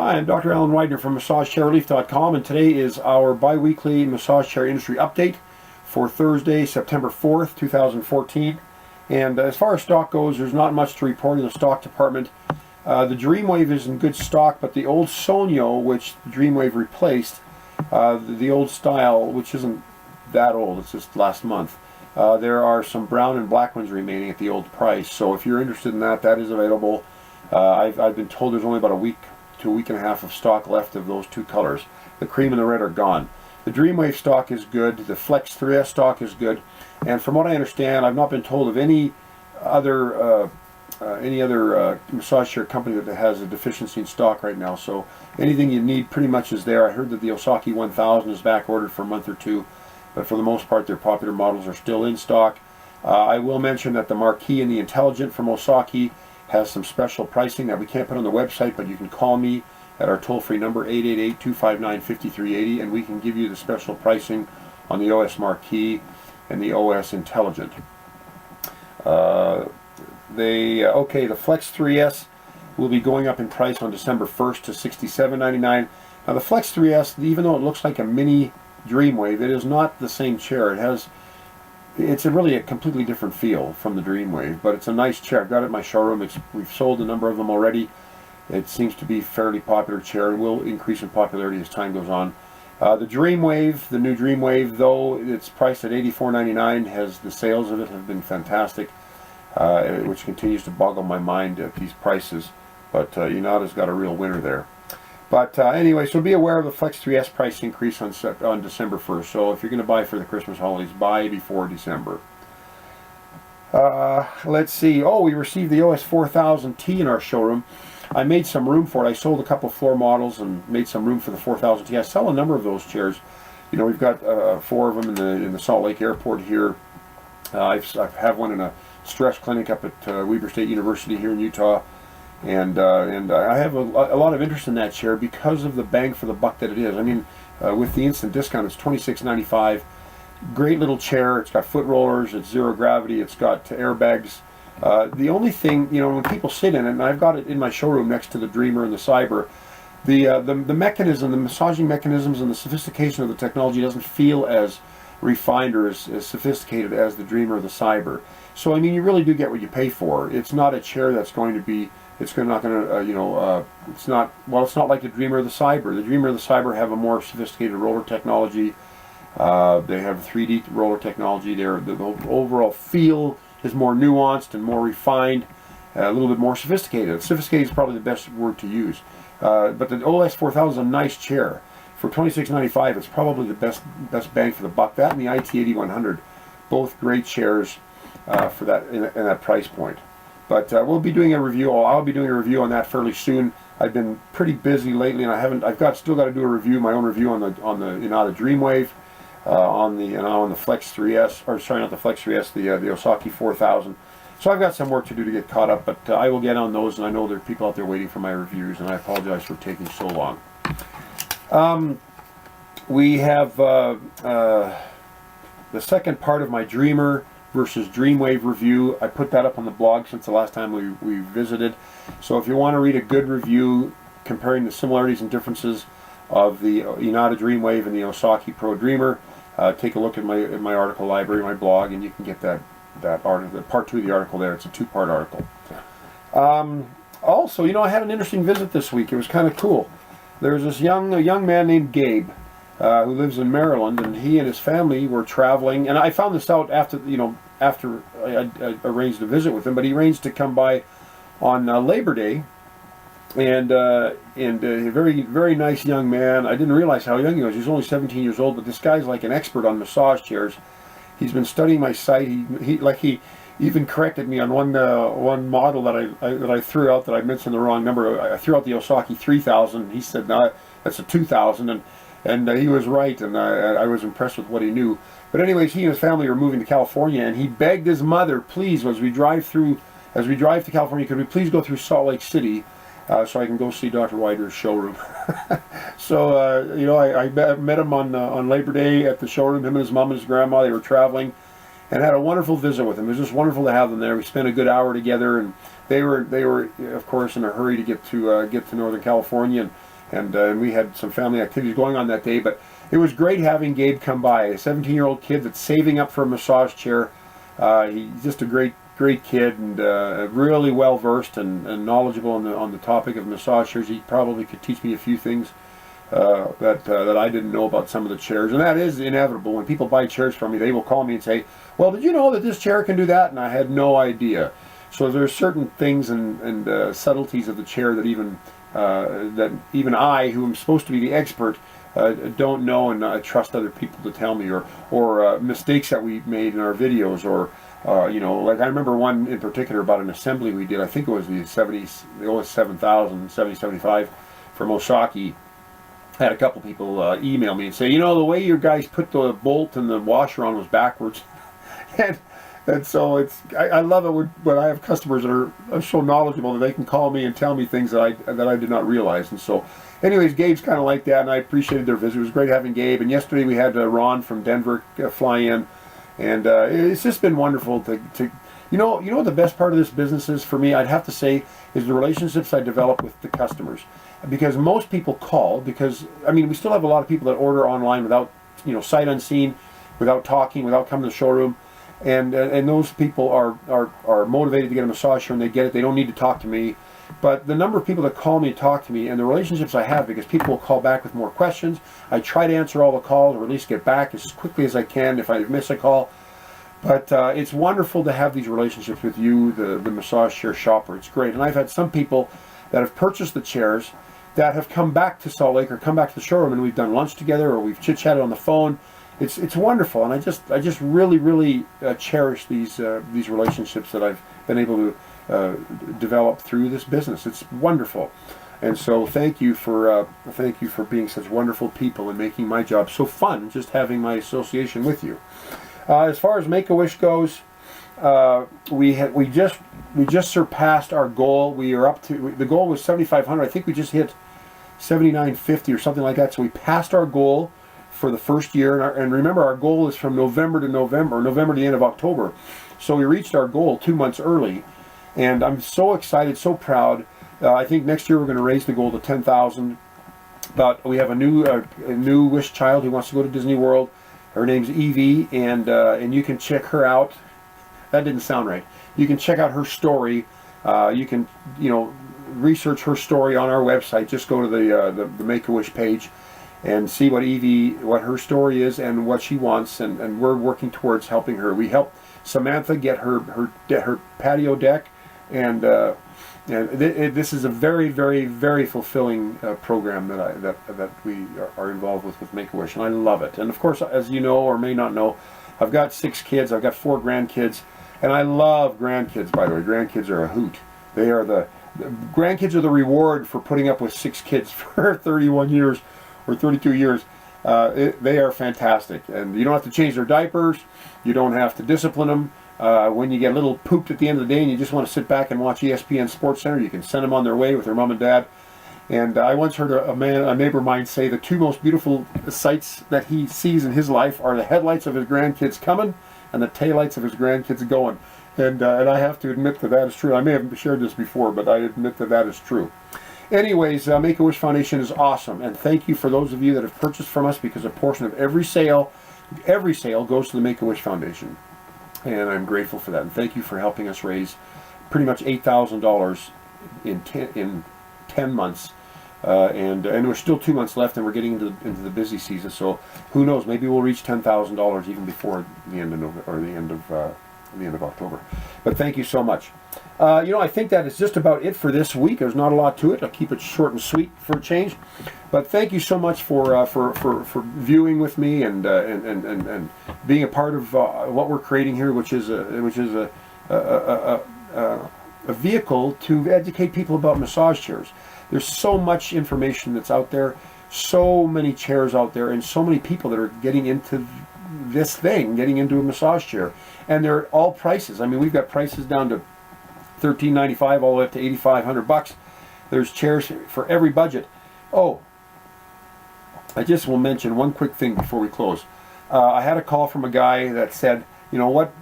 Hi, I'm Dr. Alan Widener from MassageChairRelief.com, and today is our bi-weekly massage chair industry update for Thursday, September 4th, 2014. And as far as stock goes, there's not much to report in the stock department. The DreamWave is in good stock, but the old Sonio, which DreamWave replaced, the old style, which isn't that old, it's just last month, there are some brown and black ones remaining at the old price. So if you're interested in that, that is available. I've been told there's only about a week to a week and a half of stock left of those two colors. The cream and the red are gone. The DreamWave stock is good. The Flex 3S stock is good. And from what I understand, I've not been told of any other massage chair company that has a deficiency in stock right now. So anything you need pretty much is there. I heard that the Osaki 1000 is back ordered for a month or two, but for the most part their popular models are still in stock. I will mention that the Marquis and the Intelligent from Osaki has some special pricing that we can't put on the website, but you can call me at our toll-free number 888-259-5380 and we can give you the special pricing on the OS-Marquis and the OS-Intelligent. The Flex 3S will be going up in price on December 1st to $67.99. Now the Flex 3S, even though it looks like a mini DreamWave, it is not the same chair. It's really a completely different feel from the DreamWave, but it's a nice chair. I've got it in my showroom. We've sold a number of them already. It seems to be a fairly popular chair and will increase in popularity as time goes on. The DreamWave, the new DreamWave, though it's priced at $84.99, the sales of it have been fantastic, which continues to boggle my mind at these prices. But Inada's got a real winner there. But anyway, so be aware of the Flex 3S price increase on December 1st. So if you're going to buy for the Christmas holidays, buy before December. Let's see. Oh, we received the OS-4000T in our showroom. I made some room for it. I sold a couple floor models and made some room for the 4000T. I sell a number of those chairs. You know, we've got 4 of them in the Salt Lake Airport here. I have one in a stress clinic up at Weber State University here in Utah. And I have a lot of interest in that chair because of the bang for the buck that it is. I mean, with the instant discount, it's $26.95. Great little chair. It's got foot rollers. It's zero gravity. It's got airbags. The only thing, you know, when people sit in it, and I've got it in my showroom next to the Dreamer and the Cyber, the mechanism, the massaging mechanisms, and the sophistication of the technology doesn't feel as refined or as sophisticated as the Dreamer or the Cyber. So I mean, you really do get what you pay for. It's not a chair that's going to be. It's not going to, it's not like the Dreamer or the Cyber. The Dreamer or the Cyber have a more sophisticated roller technology. They have 3D roller technology. The overall feel is more nuanced and more refined, a little bit more sophisticated. Sophisticated is probably the best word to use. But the OS-4000 is a nice chair. For $26.95, it's probably the best bang for the buck. That and the IT-8100, both great chairs for that in that price point. But we'll be doing a review. I'll be doing a review on that fairly soon. I've been pretty busy lately, and still got to do a review, my own review on the Inada DreamWave, on the Flex 3S, or sorry, not the Flex 3S, the Osaki 4000. So I've got some work to do to get caught up, but I will get on those, and I know there are people out there waiting for my reviews, and I apologize for taking so long. We have the second part of my Dreamer versus DreamWave review. I put that up on the blog since the last time we visited. So if you want to read a good review comparing the similarities and differences of the Inada DreamWave and the Osaki Pro Dreamer, take a look at my article library, my blog, and you can get that article, part 2 of the article there. It's a 2-part article. Also, you know, I had an interesting visit this week. It was kind of cool. There's this young man named Gabe, who lives in Maryland, and he and his family were traveling. And I found this out after I arranged a visit with him. But he arranged to come by on Labor Day, and a very, very nice young man. I didn't realize how young he was. He was only 17 years old, but this guy's like an expert on massage chairs. He's been studying my site. He even corrected me on one model that I threw out, that I mentioned the wrong number. I threw out the Osaki 3000. He said, no, that's a 2000, and he was right, and I was impressed with what he knew. But anyways, he and his family are moving to California, and he begged his mother, please, as we drive to California, could we please go through Salt Lake City so I can go see Dr. Widener's showroom. So you know, I met him on Labor Day at the showroom. Him and his mom and his grandma, they were traveling, and had a wonderful visit with him. It was just wonderful to have them there. We spent a good hour together, and they were of course in a hurry to get to Northern California. And and we had some family activities going on that day. But it was great having Gabe come by, a 17-year-old kid that's saving up for a massage chair. He's just a great kid, and really well versed and knowledgeable on the topic of massage chairs. He probably could teach me a few things that I didn't know about some of the chairs, and that is inevitable. When people buy chairs from me, they will call me and say, "Well, did you know that this chair can do that?" And I had no idea. So there's certain things and subtleties of the chair that even I, who am supposed to be the expert, don't know, and I trust other people to tell me, or mistakes that we made in our videos, or like I remember one in particular about an assembly we did. I think it was the OS-7000, 7075 from Osaki. I had a couple people email me and say, the way you guys put the bolt and the washer on was backwards. and so I love it when I have customers that are so knowledgeable that they can call me and tell me things that I did not realize. And so anyways, Gabe's kind of like that, and I appreciated their visit. It was great having Gabe. And yesterday we had Ron from Denver fly in, and it's just been wonderful to what the best part of this business is for me, I'd have to say, is the relationships I develop with the customers. Because most people call, because we still have a lot of people that order online without sight unseen, without talking, without coming to the showroom, and those people are motivated to get a massage chair, and they get it. They don't need to talk to me. But the number of people that call me and talk to me, and the relationships I have, because people will call back with more questions. I try to answer all the calls, or at least get back as quickly as I can if I miss a call. But it's wonderful to have these relationships with you, the massage chair shopper. It's great. And I've had some people that have purchased the chairs that have come back to Salt Lake or come back to the showroom, and we've done lunch together, or we've chit-chatted on the phone. It's wonderful, and I just really cherish these relationships that I've been able to develop through this business. It's wonderful, and so thank you for being such wonderful people and making my job so fun, just having my association with you. As far as Make-A-Wish goes, we just surpassed our goal. We are up to, the goal was 7,500. I think we just hit 7,950 or something like that. So we passed our goal for the first year. And remember, our goal is from November to November, or November to the end of October. So we reached our goal 2 months early. And I'm so excited, so proud. I think next year we're going to raise the goal to 10,000. But we have a new wish child who wants to go to Disney World. Her name's Evie, and you can check her out. That didn't sound right. You can check out her story. You can, research her story on our website. Just go to the Make-A-Wish page and see what her story is and what she wants. And we're working towards helping her. We helped Samantha get her patio deck, and this is a very, very, very fulfilling program that we are involved with Make-A-Wish, and I love it. And of course, as you know or may not know, I've got 6 kids. I've got 4 grandkids. And I love grandkids, by the way. Grandkids are a hoot. The grandkids are the reward for putting up with 6 kids for 31 years or 32 years. They are fantastic. And you don't have to change their diapers. You don't have to discipline them. When you get a little pooped at the end of the day and you just want to sit back and watch ESPN Sports Center, you can send them on their way with their mom and dad. And I once heard a neighbor of mine say the 2 most beautiful sights that he sees in his life are the headlights of his grandkids coming and the taillights of his grandkids going. And I have to admit that is true. I may have shared this before, but I admit that is true. Anyways, Make-A-Wish Foundation is awesome, and thank you for those of you that have purchased from us, because a portion of every sale goes to the Make-A-Wish Foundation. And I'm grateful for that, and thank you for helping us raise pretty much $8,000 in 10 months. And we're still 2 months left, and we're getting into the busy season. So who knows? Maybe we'll reach $10,000 even before the end of November, or the end of October. But thank you so much. I think that is just about it for this week. There's not a lot to it. I'll keep it short and sweet for a change. But thank you so much for viewing with me and being a part of what we're creating here, which is a vehicle to educate people about massage chairs. There's so much information that's out there, so many chairs out there, and so many people that are getting into this thing, getting into a massage chair. And they're all prices. We've got prices down to $1,395 all the way up to $8,500. There's chairs for every budget. Oh, I just will mention one quick thing before we close. I had a call from a guy that said, you know what,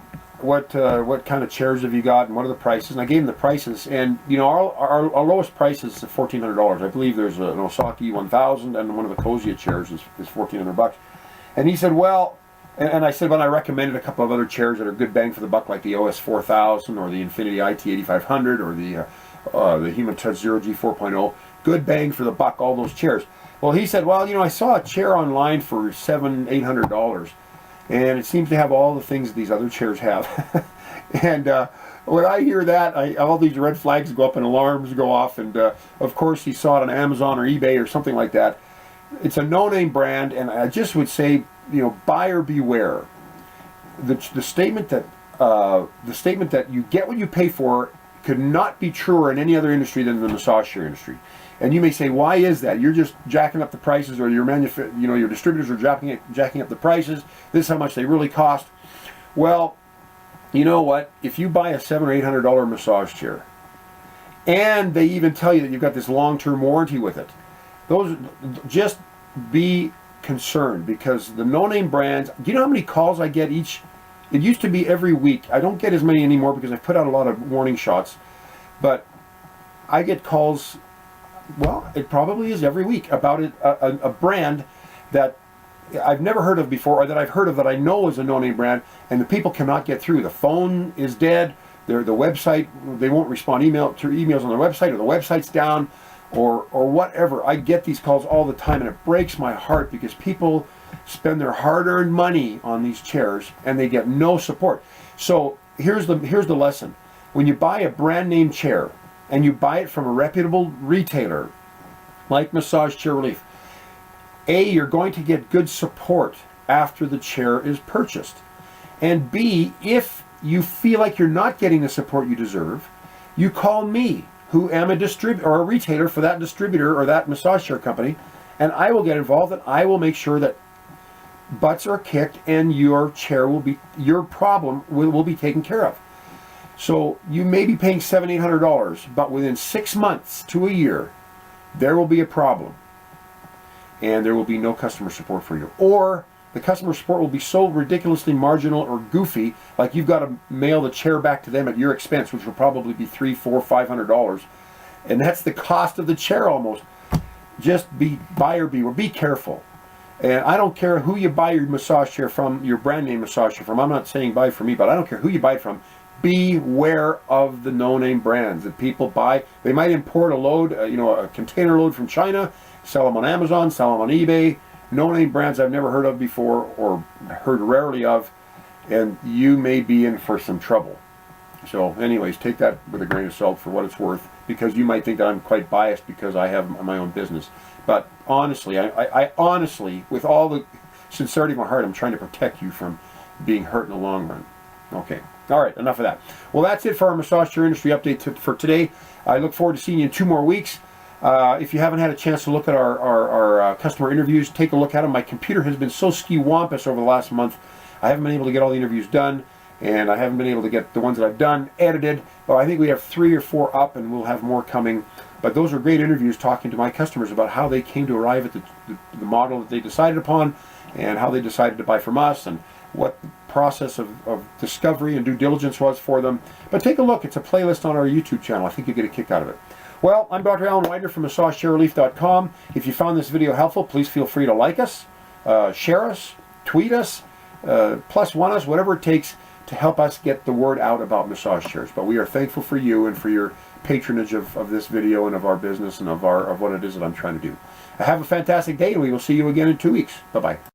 what kind of chairs have you got, and what are the prices? And I gave him the prices, and you know, our lowest price is $1,400. I believe there's an Osaki 1000, and one of the Cosia chairs is $1,400. And he said, well, and I said, well, I recommended a couple of other chairs that are good bang for the buck, like the OS-4000 or the Infinity IT-8500 or the Human Touch Zero G 4.0. Good bang for the buck, all those chairs. Well, he said, well, you know, I saw a chair online for $700-800, and it seems to have all the things that these other chairs have. And when I hear that, all these red flags go up and alarms go off. And of course, he saw it on Amazon or eBay or something like that. It's a no-name brand, and I just would say, you know, buyer beware. The statement that you get what you pay for could not be truer in any other industry than the massage chair industry. And you may say, why is that? You're just jacking up the prices, or your your distributors are jacking up the prices. This is how much they really cost. Well, you know what? If you buy a $700 or $800 massage chair, and they even tell you that you've got this long-term warranty with it, just be concerned, because the no-name brands. Do you know how many calls I get each? It used to be every week. I don't get as many anymore because I've put out a lot of warning shots, but I get calls. Well, it probably is every week about a brand that I've never heard of before, or that I've heard of that I know is a no-name brand, and the people cannot get through. The phone is dead. The website, they won't respond to emails on their website, or the website's down, or whatever. I get these calls all the time, and it breaks my heart because people spend their hard-earned money on these chairs and they get no support. So here's the lesson: when you buy a brand name chair, and you buy it from a reputable retailer like Massage Chair Relief, A, you're going to get good support after the chair is purchased. And B, if you feel like you're not getting the support you deserve, you call me, who am a distributor or a retailer for that distributor or that massage chair company, and I will get involved, and I will make sure that butts are kicked and your problem will be taken care of. So you may be paying $700-800, but within 6 months to a year, there will be a problem, and there will be no customer support for you. Or the customer support will be so ridiculously marginal or goofy, like you've got to mail the chair back to them at your expense, which will probably be $300, $400, $500, and that's the cost of the chair almost. Just be buyer beware. Be careful. And I don't care who you buy your massage chair from, your brand name massage chair from. I'm not saying buy from me, but I don't care who you buy it from. Beware of the no-name brands that people buy. They might import a load, a container load from China, sell them on Amazon, sell them on eBay. No-name brands I've never heard of before, or heard rarely of, and you may be in for some trouble. So anyways, take that with a grain of salt for what it's worth, because you might think that I'm quite biased because I have my own business. But honestly, I honestly, with all the sincerity of my heart, I'm trying to protect you from being hurt in the long run. Okay. All right, enough of that. Well, that's it for our massage chair industry update for today. I look forward to seeing you in 2 more weeks. If you haven't had a chance to look at our customer interviews, take a look at them. My computer has been so ski-wampus over the last month. I haven't been able to get all the interviews done, and I haven't been able to get the ones that I've done edited. But I think we have 3 or 4 up, and we'll have more coming. But those are great interviews, talking to my customers about how they came to arrive at the model that they decided upon, and how they decided to buy from us, and what the process of discovery and due diligence was for them. But take a look. It's a playlist on our YouTube channel. I think you'll get a kick out of it. Well, I'm Dr. Alan Widener from MassageChairRelief.com. If you found this video helpful, please feel free to like us, share us, tweet us, +1 us, whatever it takes to help us get the word out about massage chairs. But we are thankful for you and for your patronage of this video and of our business and of what it is that I'm trying to do. Have a fantastic day, and we will see you again in 2 weeks. Bye-bye.